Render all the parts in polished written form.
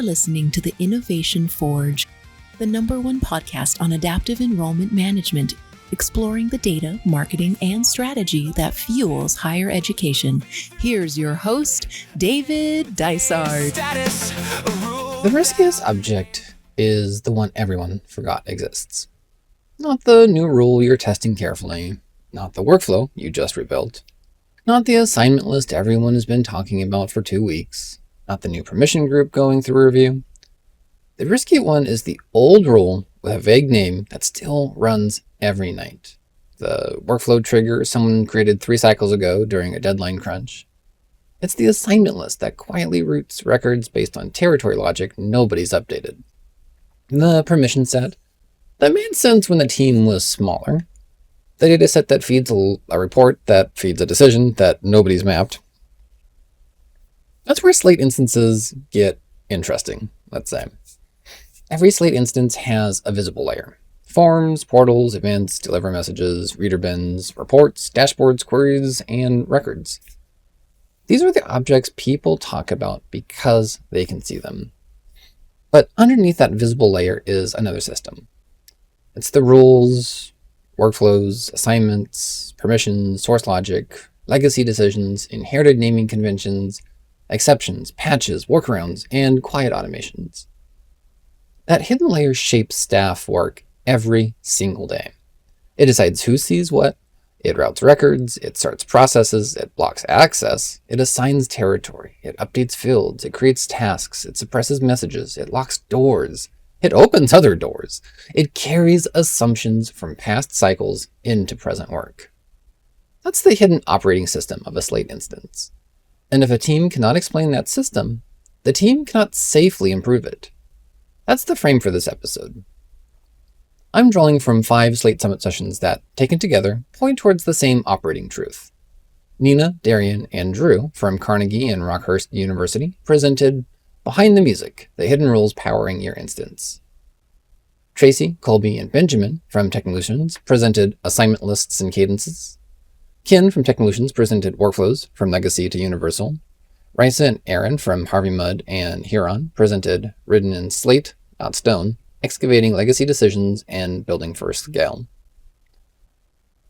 are listening to the Innovation Forge, the #1 podcast on adaptive enrollment management, exploring the data, marketing, and strategy that fuels higher education. Here's your host, David Dysart. The riskiest object is the one everyone forgot exists. Not the new rule you're testing carefully, not the workflow you just rebuilt, not the assignment list everyone has been talking about for 2 weeks, not the new permission group going through review. The risky one is the old rule with a vague name that still runs every night. The workflow trigger someone created 3 cycles ago during a deadline crunch. It's the assignment list that quietly routes records based on territory logic nobody's updated. The permission set that made sense when the team was smaller. The data set that feeds a report that feeds a decision that nobody's mapped. That's where Slate instances get interesting, let's say. Every Slate instance has a visible layer. Forms, portals, events, deliver messages, reader bins, reports, dashboards, queries, and records. These are the objects people talk about because they can see them. But underneath that visible layer is another system. It's the rules, workflows, assignments, permissions, source logic, legacy decisions, inherited naming conventions, exceptions, patches, workarounds, and quiet automations. That hidden layer shapes staff work every single day. It decides who sees what, it routes records, it starts processes, it blocks access, it assigns territory, it updates fields, it creates tasks, it suppresses messages, it locks doors, it opens other doors, it carries assumptions from past cycles into present work. That's the hidden operating system of a Slate instance. And if a team cannot explain that system, the team cannot safely improve it. That's the frame for this episode. I'm drawing from 5 Slate Summit sessions that, taken together, point towards the same operating truth. Nina, Darian, and Drew from Carnegie and Rockhurst University presented Behind the Music, the Hidden Rules Powering Your Instance. Traci, Colby, and Benjamin from Technolutions presented Assignment Lists and Cadences. Ken from Technolutions presented Workflows from Legacy to Universal. Raissa and Erin from Harvey Mudd and Huron presented Written in Slate, not Stone, Excavating Legacy Decisions and Building for Scale.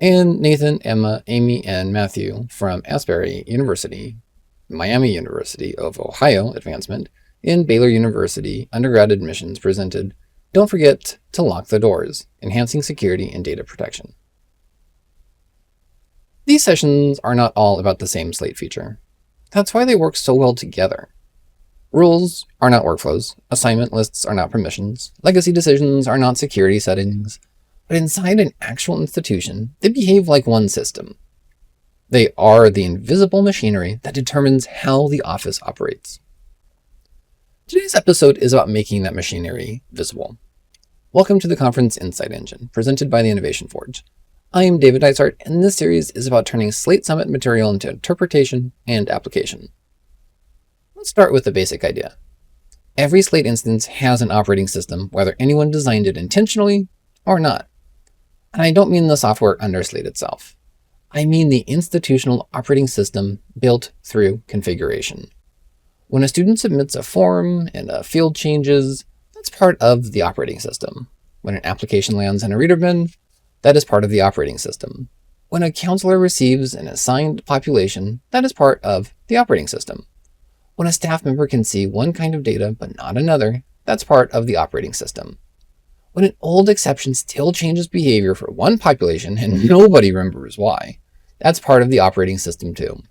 And Nathan, Emma, Amy, and Matthew from Asbury University, Miami University of Ohio Advancement, and Baylor University undergrad admissions presented Don't Forget to Lock the Doors, Enhancing Security and Data Protection. These sessions are not all about the same Slate feature. That's why they work so well together. Rules are not workflows, assignment lists are not permissions, legacy decisions are not security settings, but inside an actual institution, they behave like one system. They are the invisible machinery that determines how the office operates. Today's episode is about making that machinery visible. Welcome to the Conference Insight Engine, presented by the Innovation Forge. I am David Dysart, and this series is about turning Slate Summit material into interpretation and application. Let's start with the basic idea. Every Slate instance has an operating system, whether anyone designed it intentionally or not. And I don't mean the software under Slate itself. I mean the institutional operating system built through configuration. When a student submits a form and a field changes, that's part of the operating system. When an application lands in a reader bin, that is part of the operating system. When a counselor receives an assigned population, that is part of the operating system. When a staff member can see one kind of data but not another, that's part of the operating system. When an old exception still changes behavior for one population and nobody remembers why, that's part of the operating system too.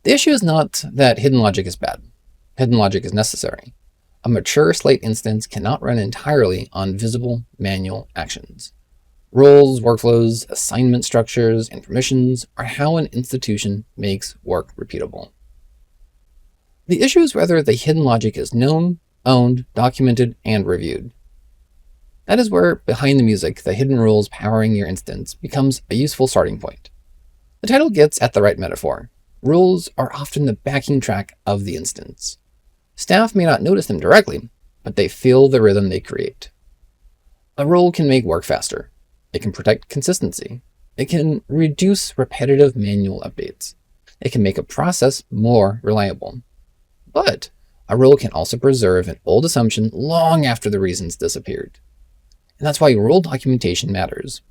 The issue is not that hidden logic is bad. Hidden logic is necessary. A mature Slate instance cannot run entirely on visible manual actions. Rules, workflows, assignment structures, and permissions are how an institution makes work repeatable. The issue is whether the hidden logic is known, owned, documented, and reviewed. That is where Behind the Music, the Hidden Rules Powering Your Instance becomes a useful starting point. The title gets at the right metaphor. Rules are often the backing track of the instance. Staff may not notice them directly, but they feel the rhythm they create. A rule can make work faster. It can protect consistency. It can reduce repetitive manual updates. It can make a process more reliable. But A rule can also preserve an old assumption long after the reasons disappeared. And that's why rule documentation matters.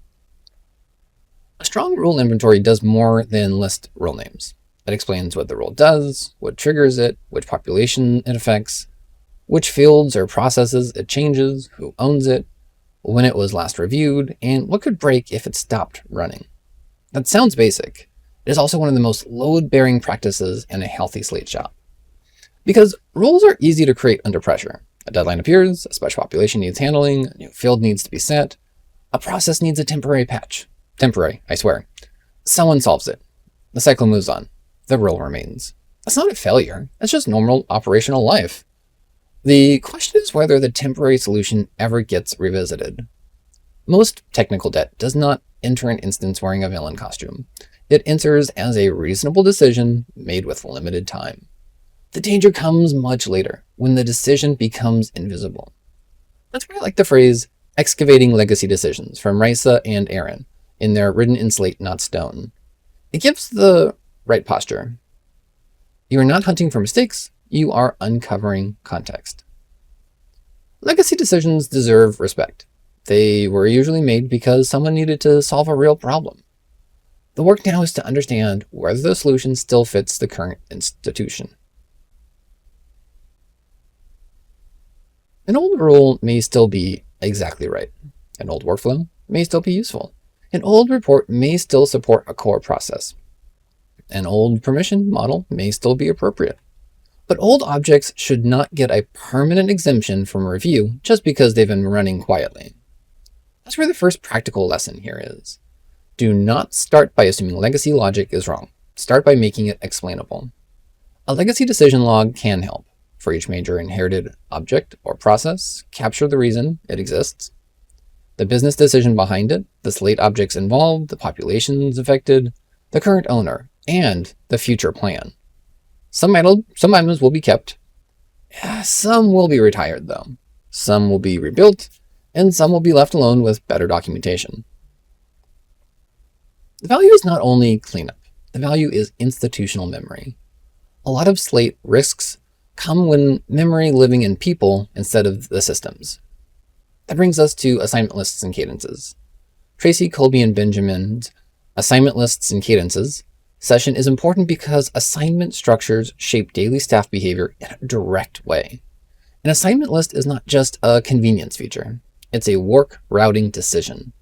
A strong rule inventory does more than list rule names. It explains what the rule does, what triggers it, which population it affects, which fields or processes it changes, who owns it, when it was last reviewed, and what could break if it stopped running. That sounds basic. It is also one of the most load-bearing practices in a healthy Slate shop. Because rules are easy to create under pressure. A deadline appears, a special population needs handling, a new field needs to be set, a process needs a temporary patch. Temporary, I swear. Someone solves it. The cycle moves on. The rule remains. That's not a failure. That's just normal operational life. The question is whether the temporary solution ever gets revisited. Most technical debt does not enter an instance wearing a villain costume. It enters as a reasonable decision made with limited time. The danger comes much later, when the decision becomes invisible. That's why I like the phrase, excavating legacy decisions, from Raissa and Erin, in their written in slate, not stone. It gives the right posture. You are not hunting for mistakes, you are uncovering context. Legacy decisions deserve respect. They were usually made because someone needed to solve a real problem. The work now is to understand whether the solution still fits the current institution. An old rule may still be exactly right. An old workflow may still be useful. An old report may still support a core process. An old permission model may still be appropriate. But old objects should not get a permanent exemption from review just because they've been running quietly. That's where the first practical lesson here is. Do not start by assuming legacy logic is wrong. Start by making it explainable. A legacy decision log can help. For each major inherited object or process, capture the reason it exists, the business decision behind it, the slate objects involved, the populations affected, the current owner, and the future plan. Some items will be kept. Some will be retired, though. Some will be rebuilt, and some will be left alone with better documentation. The value is not only cleanup. The value is institutional memory. A lot of slate risks come when memory living in people instead of the systems. That brings us to assignment lists and cadences. Traci, Colby, and Benjamin's assignment lists and cadences session is important because assignment structures shape daily staff behavior in a direct way. An assignment list is not just a convenience feature. It's a work routing decision.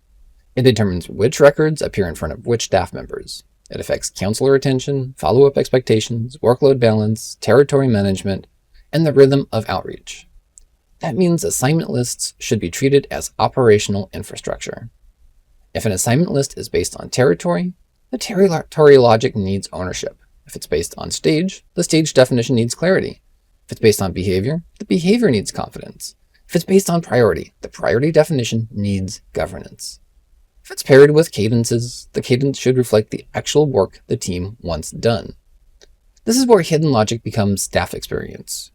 It determines which records appear in front of which staff members. It affects counselor attention, follow-up expectations, workload balance, territory management, and the rhythm of outreach. That means assignment lists should be treated as operational infrastructure. If an assignment list is based on territory, the territory logic needs ownership. If it's based on stage, the stage definition needs clarity. If it's based on behavior, the behavior needs confidence. If it's based on priority, the priority definition needs governance. If it's paired with cadences, the cadence should reflect the actual work the team wants done. This is where hidden logic becomes staff experience.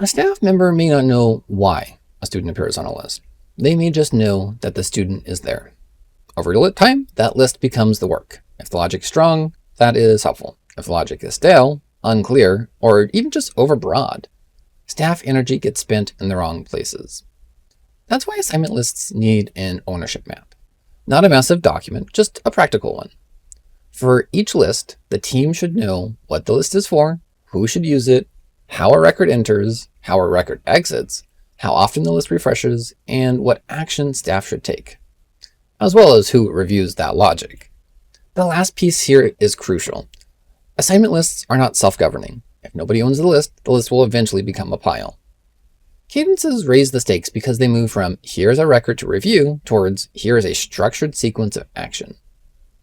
A staff member may not know why a student appears on a list. They may just know that the student is there. Over time, that list becomes the work. If the logic is strong, that is helpful. If the logic is stale, unclear, or even just overbroad, staff energy gets spent in the wrong places. That's why assignment lists need an ownership map. Not a massive document, just a practical one. For each list, the team should know what the list is for, who should use it, how a record enters, how a record exits, how often the list refreshes, and what action staff should take, as well as who reviews that logic. The last piece here is crucial. Assignment lists are not self-governing. If nobody owns the list will eventually become a pile. Cadences raise the stakes because they move from here's a record to review towards here is a structured sequence of action.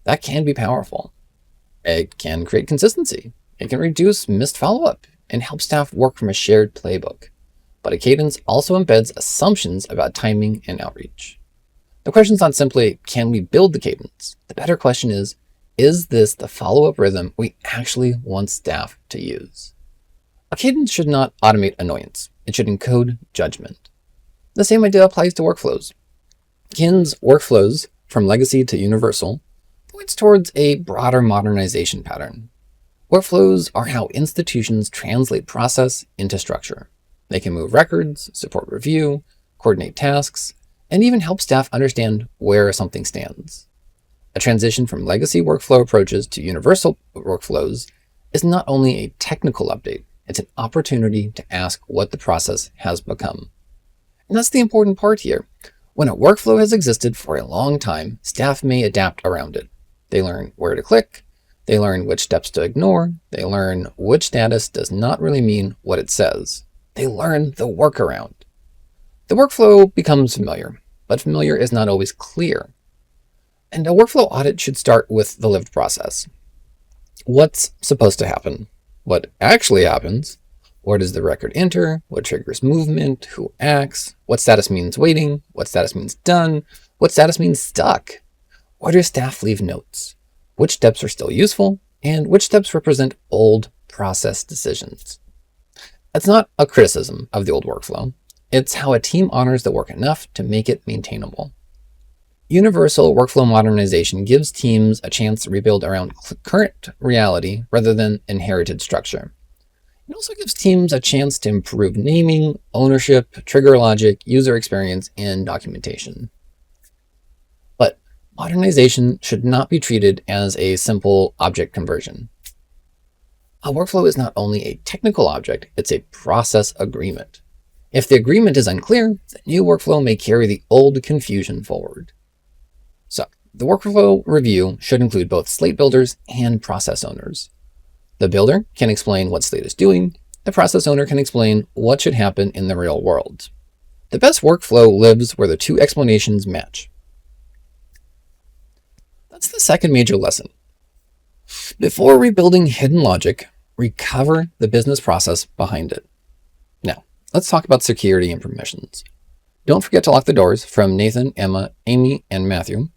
That can be powerful. It can create consistency. It can reduce missed follow-up and help staff work from a shared playbook. But a cadence also embeds assumptions about timing and outreach. The question is not simply, can we build the cadence? The better question is this the follow-up rhythm we actually want staff to use? A cadence should not automate annoyance. It should encode judgment. The same idea applies to workflows. Kin's workflows, from legacy to universal, points towards a broader modernization pattern. Workflows are how institutions translate process into structure. They can move records, support review, coordinate tasks, and even help staff understand where something stands. A transition from legacy workflow approaches to universal workflows is not only a technical update, it's an opportunity to ask what the process has become. And that's the important part here. When a workflow has existed for a long time, staff may adapt around it. They learn where to click, they learn which steps to ignore, they learn which status does not really mean what it says. They learn the workaround. The workflow becomes familiar, but familiar is not always clear. And a workflow audit should start with the lived process. What's supposed to happen? What actually happens? Where does the record enter? What triggers movement? Who acts? What status means waiting? What status means done? What status means stuck? Where do staff leave notes? Which steps are still useful? And which steps represent old process decisions? It's not a criticism of the old workflow. It's how a team honors the work enough to make it maintainable. Universal workflow modernization gives teams a chance to rebuild around current reality rather than inherited structure. It also gives teams a chance to improve naming, ownership, trigger logic, user experience, and documentation. But modernization should not be treated as a simple object conversion. A workflow is not only a technical object, it's a process agreement. If the agreement is unclear, the new workflow may carry the old confusion forward. So, the workflow review should include both Slate builders and process owners. The builder can explain what Slate is doing. The process owner can explain what should happen in the real world. The best workflow lives where the two explanations match. That's the second major lesson. Before rebuilding hidden logic, recover the business process behind it. Now, let's talk about security and permissions. Don't forget to lock the doors from Nathan, Emma, Amy, and Matthew.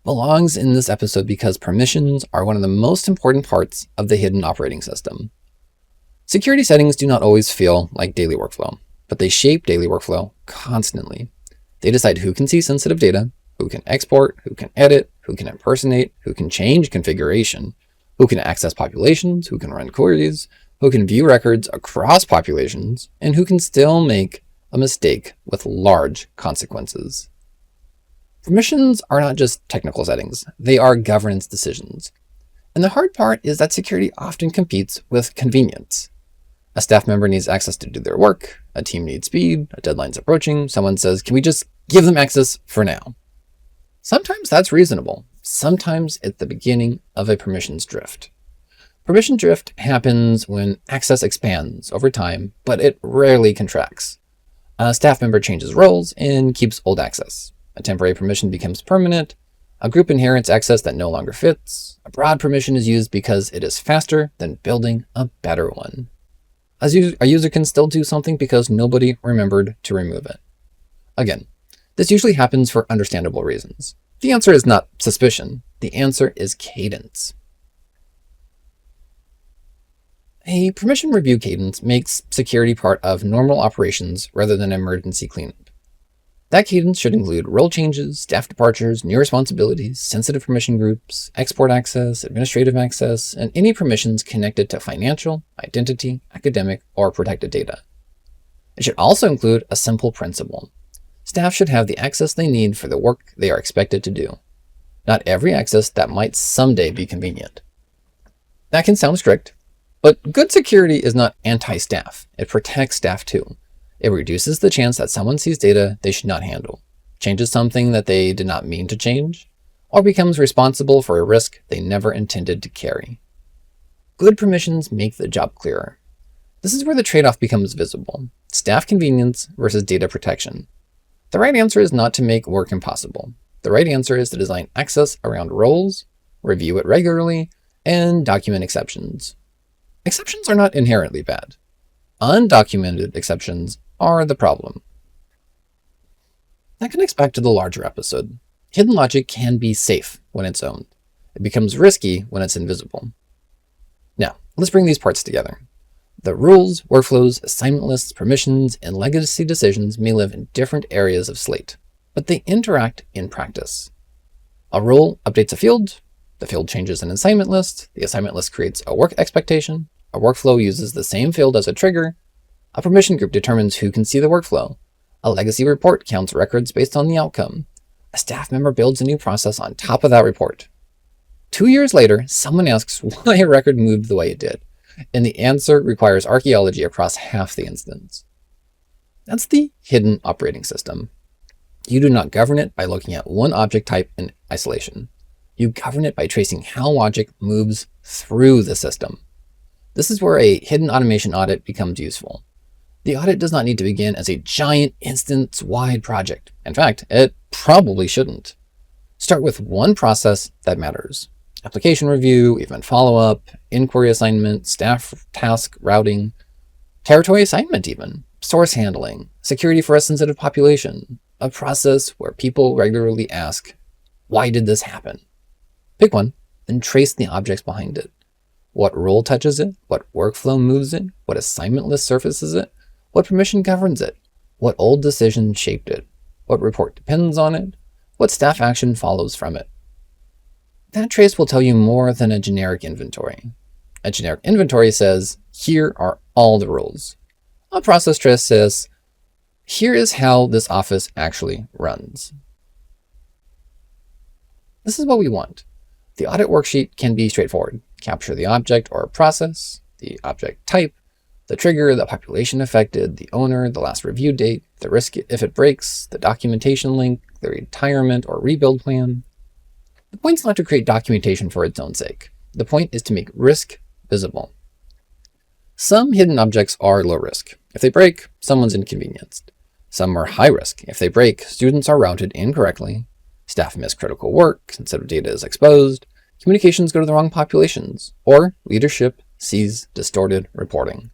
Belongs in this episode because permissions are one of the most important parts of the hidden operating system. Security settings do not always feel like daily workflow, but they shape daily workflow constantly. They decide who can see sensitive data, who can export, who can edit, who can impersonate, who can change configuration, who can access populations, who can run queries, who can view records across populations, and who can still make a mistake with large consequences. Permissions are not just technical settings, they are governance decisions. And the hard part is that security often competes with convenience. A staff member needs access to do their work, a team needs speed, a deadline's approaching, someone says, can we just give them access for now? Sometimes that's reasonable. Sometimes it's the beginning of a permissions drift. Permission drift happens when access expands over time, but it rarely contracts. A staff member changes roles and keeps old access. A temporary permission becomes permanent. A group inherits access that no longer fits. A broad permission is used because it is faster than building a better one. A user can still do something because nobody remembered to remove it. Again, this usually happens for understandable reasons. The answer is not suspicion. The answer is cadence. A permission review cadence makes security part of normal operations rather than emergency cleanup. That cadence should include role changes, staff departures, new responsibilities, sensitive permission groups, export access, administrative access, and any permissions connected to financial, identity, academic, or protected data. It should also include a simple principle. Staff should have the access they need for the work they are expected to do, not every access that might someday be convenient. That can sound strict, but good security is not anti-staff. It protects staff too. It reduces the chance that someone sees data they should not handle, changes something that they did not mean to change, or becomes responsible for a risk they never intended to carry. Good permissions make the job clearer. This is where the trade-off becomes visible: staff convenience versus data protection. The right answer is not to make work impossible. The right answer is to design access around roles, review it regularly, and document exceptions. Exceptions are not inherently bad. Undocumented exceptions are the problem. That connects back to the larger episode. Hidden logic can be safe when it's owned. It becomes risky when it's invisible. Now, let's bring these parts together. The rules, workflows, assignment lists, permissions, and legacy decisions may live in different areas of Slate, but they interact in practice. A rule updates a field, The field changes an assignment list. The assignment list creates a work expectation. A workflow uses the same field as a trigger. A permission group determines who can see the workflow. A legacy report counts records based on the outcome. A staff member builds a new process on top of that report. 2 years later, someone asks why a record moved the way it did, and the answer requires archaeology across half the instance. That's the hidden operating system. You do not govern it by looking at one object type in isolation. You govern it by tracing how logic moves through the system. This is where a hidden automation audit becomes useful. The audit does not need to begin as a giant instance-wide project. In fact, it probably shouldn't. Start with one process that matters. Application review, event follow-up, inquiry assignment, staff task routing, territory assignment even, source handling, security for a sensitive population, a process where people regularly ask, why did this happen? Pick one, then trace the objects behind it. What rule touches it? What workflow moves it? What assignment list surfaces it? What permission governs it? What old decision shaped it? What report depends on it? What staff action follows from it? That trace will tell you more than a generic inventory. A generic inventory says, here are all the rules. A process trace says, here is how this office actually runs. This is what we want. The audit worksheet can be straightforward. Capture the object or process, the object type, the trigger, the population affected, the owner, the last review date, the risk if it breaks, the documentation link, the retirement or rebuild plan. The point is not to create documentation for its own sake. The point is to make risk visible. Some hidden objects are low risk. If they break, someone's inconvenienced. Some are high risk. If they break, students are routed incorrectly, staff miss critical work, sensitive data is exposed, communications go to the wrong populations, or leadership sees distorted reporting.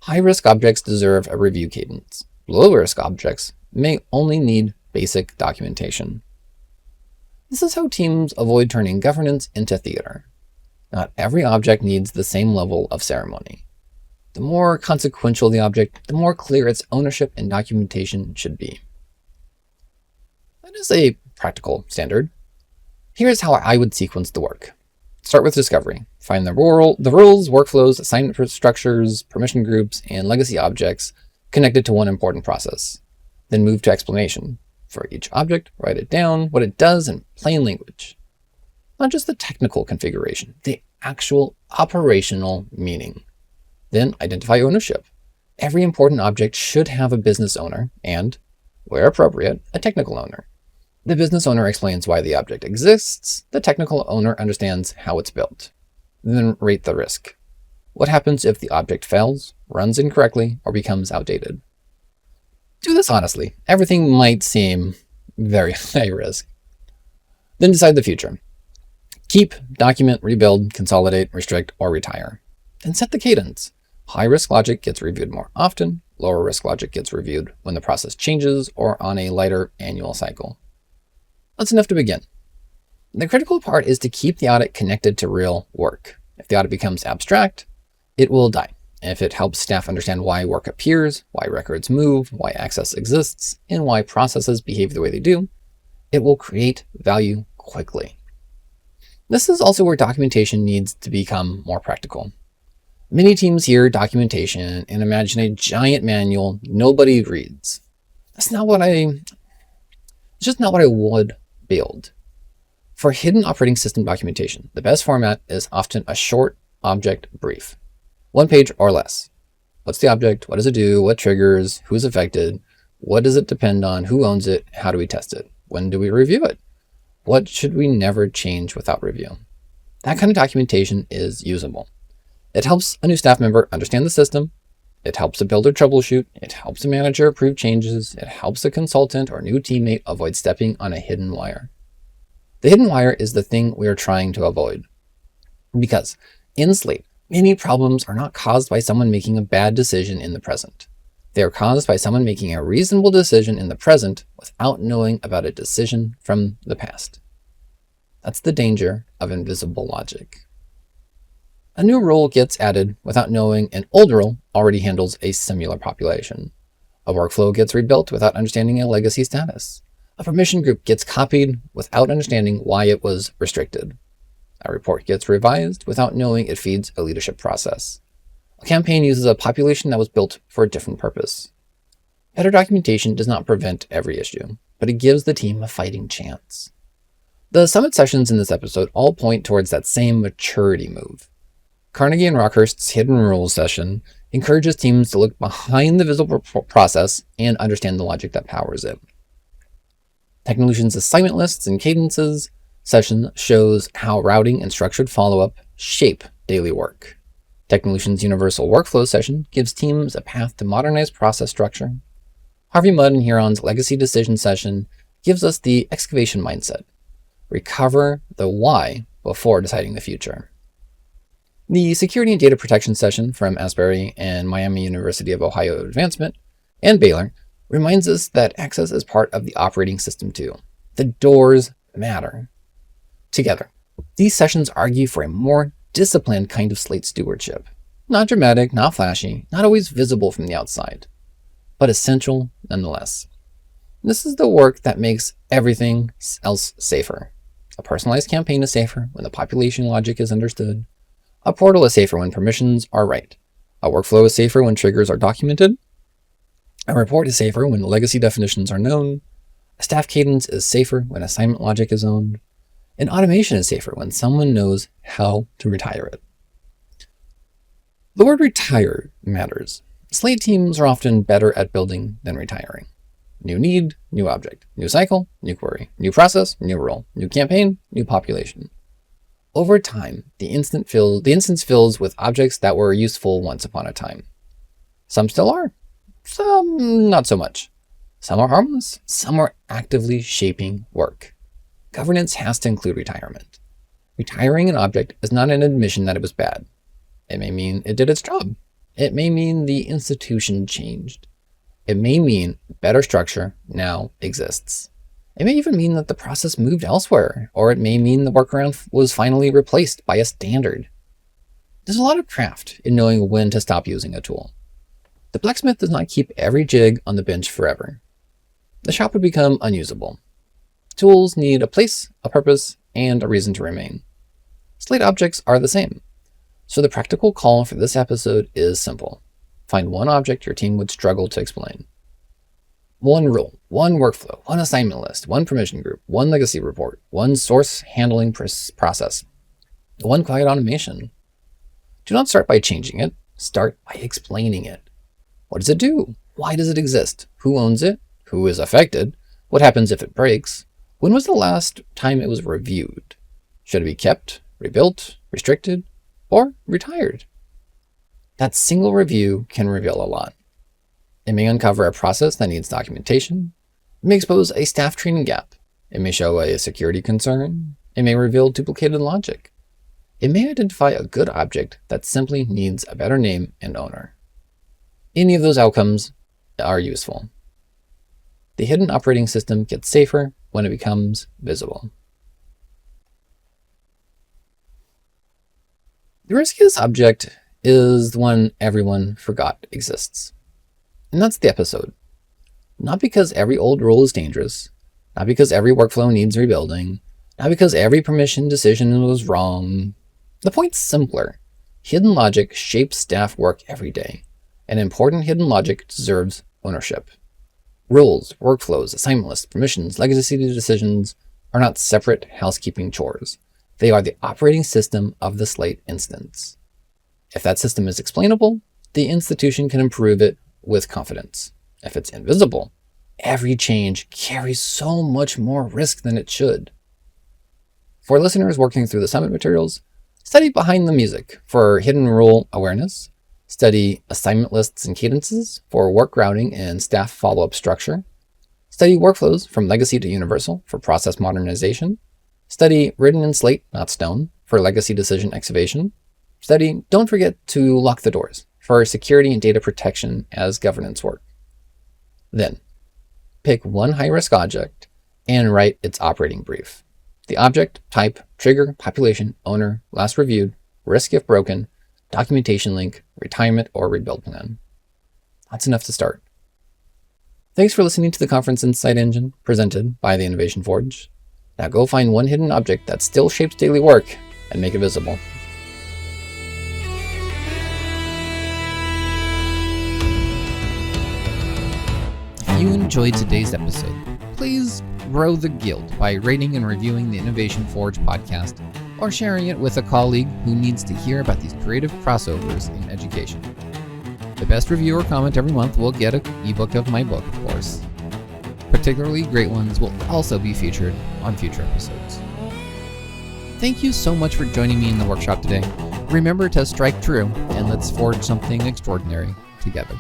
High-risk objects deserve a review cadence. Low-risk objects may only need basic documentation. This is how teams avoid turning governance into theater. Not every object needs the same level of ceremony. The more consequential the object, the more clear its ownership and documentation should be. That is a practical standard. Here's how I would sequence the work. Start with discovery. Find the rules, workflows, assignment structures, permission groups, and legacy objects connected to one important process. Then move to explanation. For each object, write it down, what it does in plain language. Not just the technical configuration, the actual operational meaning. Then identify ownership. Every important object should have a business owner and, where appropriate, a technical owner. The business owner explains why the object exists. The technical owner understands how it's built. Then rate the risk. What happens if the object fails, runs incorrectly, or becomes outdated? Do this honestly. Everything might seem very high risk. Then decide the future. Keep, document, rebuild, consolidate, restrict, or retire. Then set the cadence. High-risk logic gets reviewed more often. Lower-risk logic gets reviewed when the process changes or on a lighter annual cycle. That's enough to begin. The critical part is to keep the audit connected to real work. If the audit becomes abstract, it will die. If it helps staff understand why work appears, why records move, why access exists, and why processes behave the way they do, it will create value quickly. This is also where documentation needs to become more practical. Many teams hear documentation and imagine a giant manual nobody reads. It's just not what I would build. For hidden operating system documentation, the best format is often a short object brief. 1 page or less. What's the object? What does it do? What triggers? Who's affected? What does it depend on? Who owns it? How do we test it? When do we review it? What should we never change without review? That kind of documentation is usable. It helps a new staff member understand the system. It helps a builder troubleshoot. It helps a manager approve changes. It helps a consultant or new teammate avoid stepping on a hidden wire. The hidden wire is the thing we are trying to avoid. Because in Slate, many problems are not caused by someone making a bad decision in the present. They are caused by someone making a reasonable decision in the present without knowing about a decision from the past. That's the danger of invisible logic. A new rule gets added without knowing an old rule already handles a similar population. A workflow gets rebuilt without understanding a legacy status. A permission group gets copied without understanding why it was restricted. A report gets revised without knowing it feeds a leadership process. A campaign uses a population that was built for a different purpose. Better documentation does not prevent every issue, but it gives the team a fighting chance. The summit sessions in this episode all point towards that same maturity move. Carnegie and Rockhurst's Hidden Rules session encourages teams to look behind the visible process and understand the logic that powers it. Technolutions' Assignment Lists and Cadences session shows how routing and structured follow-up shape daily work. Technolutions' Universal Workflow session gives teams a path to modernize process structure. Harvey Mudd and Huron's Legacy Decision session gives us the excavation mindset. Recover the why before deciding the future. The Security and Data Protection session from Asbury and Miami University of Ohio Advancement and Baylor reminds us that access is part of the operating system too. The doors matter. Together, these sessions argue for a more disciplined kind of Slate stewardship. Not dramatic, not flashy, not always visible from the outside, but essential nonetheless. This is the work that makes everything else safer. A personalized campaign is safer when the population logic is understood. A portal is safer when permissions are right. A workflow is safer when triggers are documented. A report is safer when legacy definitions are known. A staff cadence is safer when assignment logic is owned. And automation is safer when someone knows how to retire it. The word retire matters. Slate teams are often better at building than retiring. New need, new object. New cycle, new query. New process, new role. New campaign, new population. Over time, the instance fills with objects that were useful once upon a time. Some still are. Some not so much. Some are harmless. Some are actively shaping work. Governance has to include retirement. Retiring an object is not an admission that it was bad. It may mean it did its job. It may mean the institution changed. It may mean better structure now exists. It may even mean that the process moved elsewhere, or it may mean the workaround was finally replaced by a standard. There's a lot of craft in knowing when to stop using a tool. The blacksmith does not keep every jig on the bench forever. The shop would become unusable. Tools need a place, a purpose, and a reason to remain. Slate objects are the same. So the practical call for this episode is simple. Find one object your team would struggle to explain. One rule, one workflow, one assignment list, one permission group, one legacy report, one source handling process, one quiet automation. Do not start by changing it. Start by explaining it. What does it do? Why does it exist? Who owns it? Who is affected? What happens if it breaks? When was the last time it was reviewed? Should it be kept, rebuilt, restricted, or retired? That single review can reveal a lot. It may uncover a process that needs documentation. It may expose a staff training gap. It may show a security concern. It may reveal duplicated logic. It may identify a good object that simply needs a better name and owner. Any of those outcomes are useful. The hidden operating system gets safer when it becomes visible. The riskiest object is the one everyone forgot exists. And that's the episode. Not because every old rule is dangerous, not because every workflow needs rebuilding, not because every permission decision was wrong. The point's simpler. Hidden logic shapes staff work every day, and important hidden logic deserves ownership. Rules, workflows, assignment lists, permissions, legacy decisions are not separate housekeeping chores. They are the operating system of the Slate instance. If that system is explainable, the institution can improve it with confidence. If it's invisible, every change carries so much more risk than it should. For listeners working through the summit materials, study behind the music for hidden rule awareness, study assignment lists and cadences for work routing and staff follow-up structure, study workflows from legacy to universal for process modernization, study written in Slate, not stone, for legacy decision excavation, study don't forget to lock the doors for security and data protection as governance work. Then, pick one high-risk object and write its operating brief. The object, type, trigger, population, owner, last reviewed, risk if broken, documentation link, retirement, or rebuild plan. That's enough to start. Thanks for listening to the Conference Insight Engine presented by the Innovation Forge. Now go find one hidden object that still shapes daily work and make it visible. If you enjoyed today's episode, please grow the guild by rating and reviewing the Innovation Forge podcast, or sharing it with a colleague who needs to hear about these creative crossovers in education. The best review or comment every month will get an ebook of my book, of course. Particularly great ones will also be featured on future episodes. Thank you so much for joining me in the workshop today. Remember to strike true, and let's forge something extraordinary together.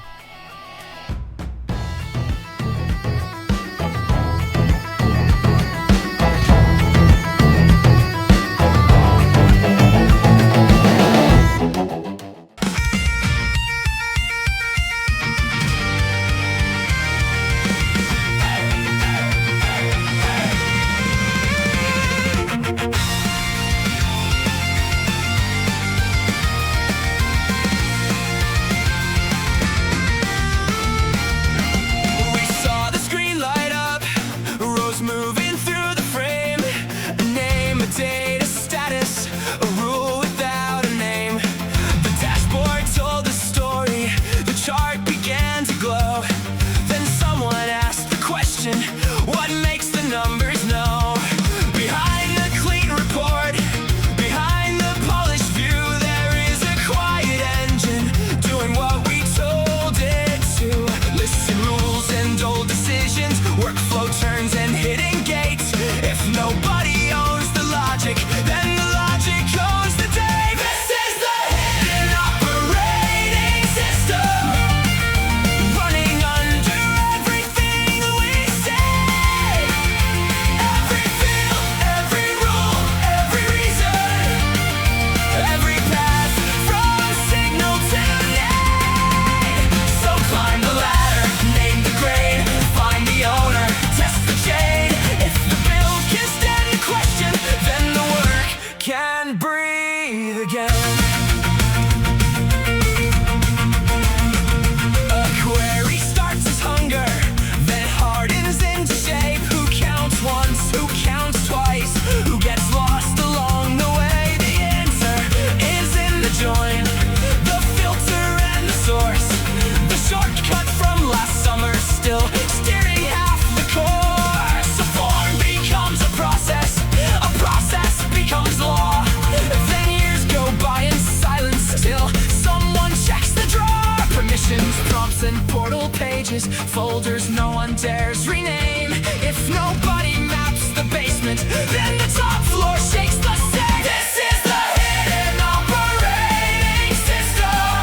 Folders no one dares rename. If nobody maps the basement, then the top floor shakes the same. This is the hidden operating system,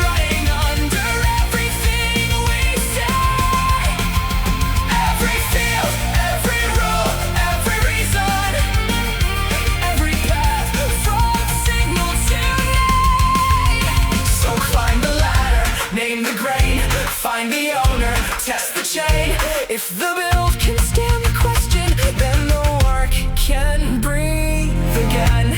running under everything we say. Every field, every rule, every reason, every path from signal to name. So climb the ladder, name the grain, find the owner, test the chain. If the build can stand the question, then the work can breathe again.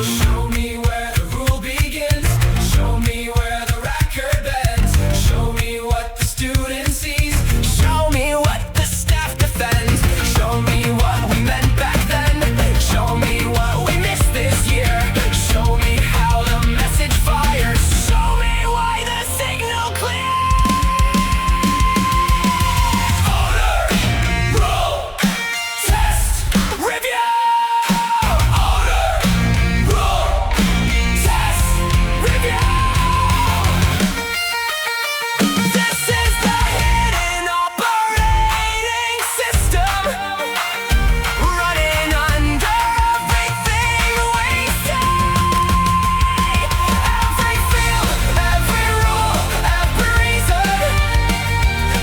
Show me where the rule begins. Show me where the record bends. Show me what the student sees. Show me what the staff defends. Show me what we meant back then. Show me what we missed this year. Show me how the message fires. Show me why the signal clear. Order, rule, test, review. Order, rule, test, review. This is the hidden operating system, running under everything we say. Every field, every rule, every reason,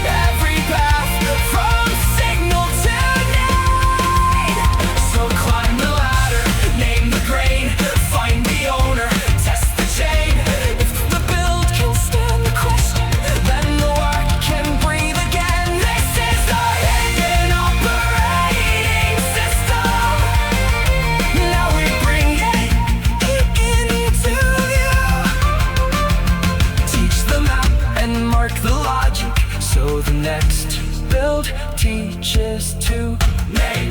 every path from signal to need. So climb the ladder, name the grain, find the owner, test the chain. If the build can stand the question, then the work can breathe again. This is the hidden operating system. Now we bring it into view. Teach the map and mark the logic, so the next build teaches to name.